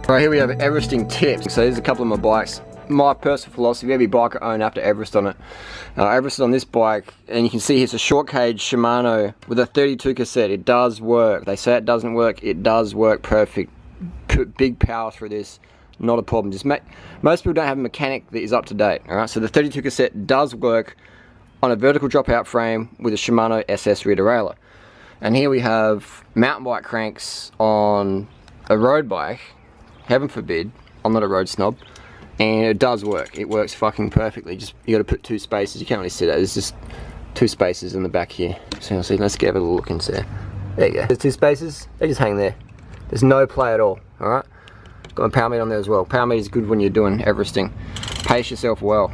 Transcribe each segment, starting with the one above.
Right, here we have Everesting tips. So there's a couple of my bikes. My personal philosophy, every bike I own I have to Everest on it. Everest on this bike, and you can see it's a short cage Shimano with a 32 cassette. It does work. They say it doesn't work. It does work perfect. Put big power through this, not a problem. Most people don't have a mechanic that is up to date. All right, so the 32 cassette does work on a vertical dropout frame with a Shimano SS rear derailleur. And here we have mountain bike cranks on a road bike. Heaven forbid, I'm not a road snob, and it does work. It works fucking perfectly. Just you got to put 2 spaces. You can't really see that. There's just 2 spaces in the back here. So you'll see. Let's give it a look inside. There you go. There's 2 spaces. They just hang there. There's no play at all. All right. Got a power meter on there as well. Power meter is good when you're doing Everesting. Pace yourself well.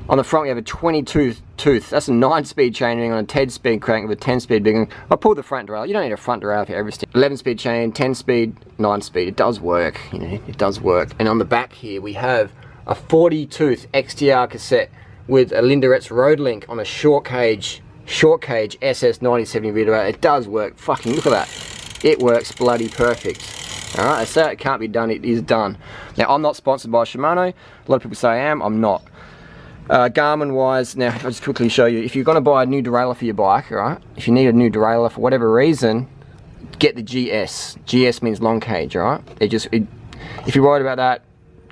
On the front we have a 22 tooth. That's a 9-speed chain ring on a 10-speed crank with a 10-speed big one. I pulled the front derailleur. You don't need a front derailleur for Everesting. 11-speed chain, 10-speed, 9-speed. It does work. You know, it does work. And on the back here we have a 40-tooth XTR cassette with a Linderet's Road Link on a short cage SS 9070 rear derailleur. It does work. Fucking look at that. It works bloody perfect. Alright, I say it can't be done. It is done. Now I'm not sponsored by Shimano. A lot of people say I am. I'm not. Garmin wise, now I'll just quickly show you, if you're going to buy a new derailleur for your bike, right? If you need a new derailleur for whatever reason, get the GS. GS means long cage, right? If you're worried about that,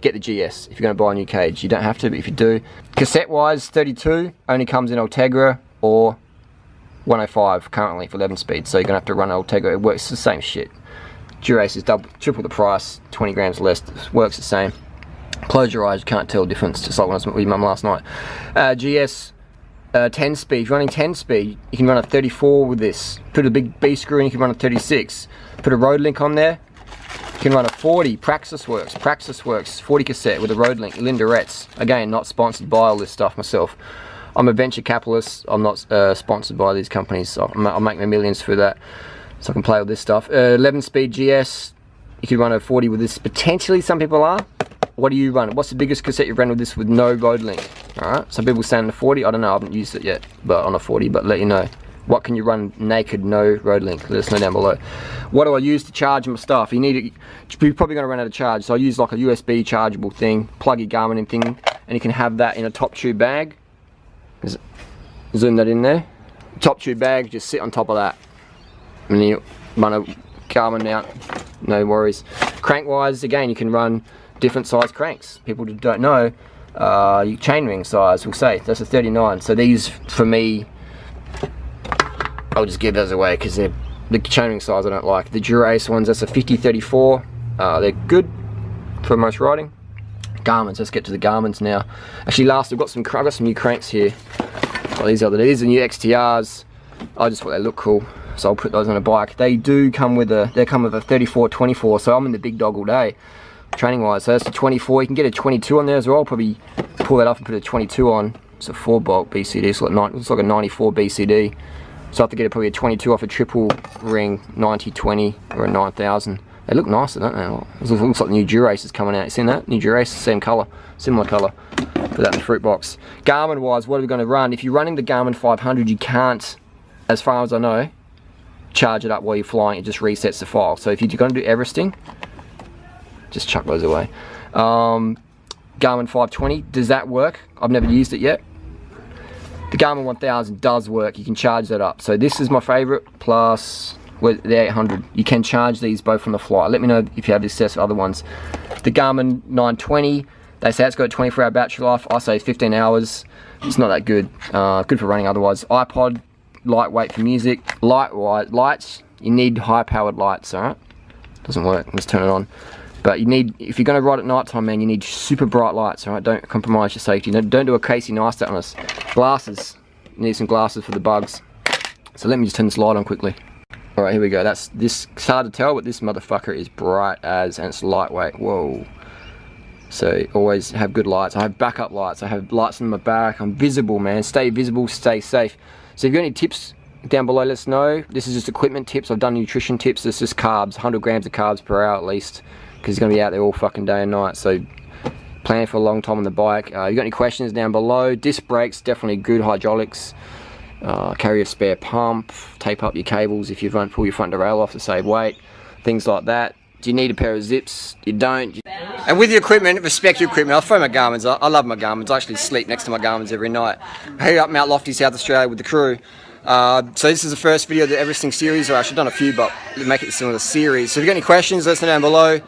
get the GS if you're going to buy a new cage. You don't have to, but if you do. Cassette wise, 32 only comes in Ultegra or 105 currently for 11 speed, so you're going to have to run Ultegra. It works the same shit. Durace is triple the price, 20 grams less, works the same. Close your eyes, you can't tell the difference, just like when I was with your mum last night. GS 10 speed, if you're running 10 speed, you can run a 34 with this. Put a big B screw in, you can run a 36. Put a road link on there, you can run a 40. Praxis works, 40 cassette with a road link. Linderet's, again, not sponsored by all this stuff myself. I'm a venture capitalist, I'm not sponsored by these companies, so I'll make my millions through that, so I can play with this stuff. 11 speed GS, you can run a 40 with this, potentially some people are. What do you run? What's the biggest cassette you've run with this with no road link? Alright, some people say on the 40, I don't know, I haven't used it yet, but on a 40, but let you know. What can you run naked, no road link? Let us know down below. What do I use to charge my stuff? You're probably going to run out of charge, so I use like a USB chargeable thing, plug your Garmin in thing, and you can have that in a top tube bag. Zoom that in there. Top tube bag, just sit on top of that. And then you run a Garmin out, no worries. Crank wise, again, you can run different size cranks. People don't know chain ring size, we'll say that's a 39. So these for me, I'll just give those away because they're the chain ring size I don't like. The Durace ones, that's a 50-34. They're good for most riding. Garmins, let's get to the Garmins now. Actually, last I've got some new cranks here. Oh, these are the new XTRs. I just thought they look cool, so I'll put those on a bike. They do come with a 34-24, so I'm in the big dog all day. Training wise, so that's a 24. You can get a 22 on there as well. I'll probably pull that off and put a 22 on. It's a 4-bolt BCD, so it's like a 94 BCD. So I have to get probably a 22 off a triple ring 90-20 or a 9000. They look nicer, don't they? It looks like the new Durace is coming out. You seen that? New Durace, same colour, similar colour. Put that in the fruit box. Garmin wise, what are we going to run? If you're running the Garmin 500, you can't, as far as I know, charge it up while you're flying. It just resets the file. So if you're going to do Everesting, just chuck those away. Garmin 520, does that work? I've never used it yet. The Garmin 1000 does work, you can charge that up. So this is my favourite, plus the 800. You can charge these both on the fly. Let me know if you have access to other ones. The Garmin 920, they say it's got a 24-hour battery life. I say 15 hours. It's not that good. Good for running otherwise. iPod, lightweight for music. Lights, you need high-powered lights, alright? Doesn't work, let's turn it on. But you need, if you're going to ride at night time, man, you need super bright lights, alright? Don't compromise your safety. Don't do a Casey Neistat on us. Glasses. You need some glasses for the bugs. So let me just turn this light on quickly. Alright, here we go. It's hard to tell, but this motherfucker is bright as, and it's lightweight. Whoa. So always have good lights. I have backup lights. I have lights on my back. I'm visible, man. Stay visible, stay safe. So if you've got any tips down below, let us know. This is just equipment tips. I've done nutrition tips. This is carbs, 100 grams of carbs per hour at least, because he's going to be out there all fucking day and night. So plan for a long time on the bike. You got any questions down below? Disc brakes, definitely good. Hydraulics. Carry a spare pump. Tape up your cables if you pull your front derailleur off to save weight. Things like that. Do you need a pair of zips? You don't. And with your equipment, respect your equipment. I'll throw my Garmins. I love my Garmins. I actually sleep next to my Garmins every night. I head up Mount Lofty, South Australia with the crew. So this is the first video of the Everesting series, or I should have done a few, but make it similar series. So if you've got any questions, let us know down below.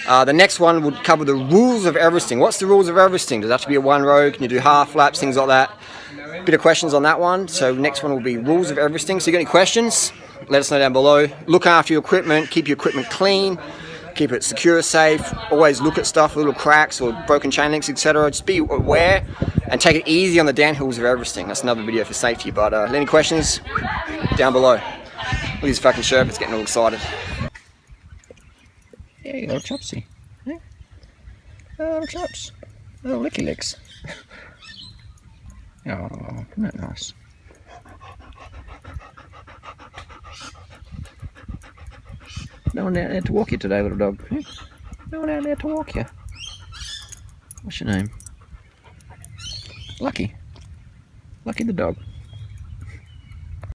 The next one would cover the rules of Everesting. What's the rules of Everesting? Does it have to be a one row? Can you do half laps? Things like that. Bit of questions on that one. So next one will be rules of Everesting. So if you got any questions, let us know down below. Look after your equipment. Keep your equipment clean. Keep it secure, safe. Always look at stuff, little cracks or broken chain links, etc. Just be aware and take it easy on the downhills of Everesting. That's another video for safety. But any questions, down below. Look at this fucking Sherpa's getting all excited. Yeah, you little chopsy. Yeah. Oh, little chops. Little licky licks. Oh, isn't that nice? No one out there to walk you today, little dog. No one out there to walk you. What's your name? Lucky. Lucky the dog.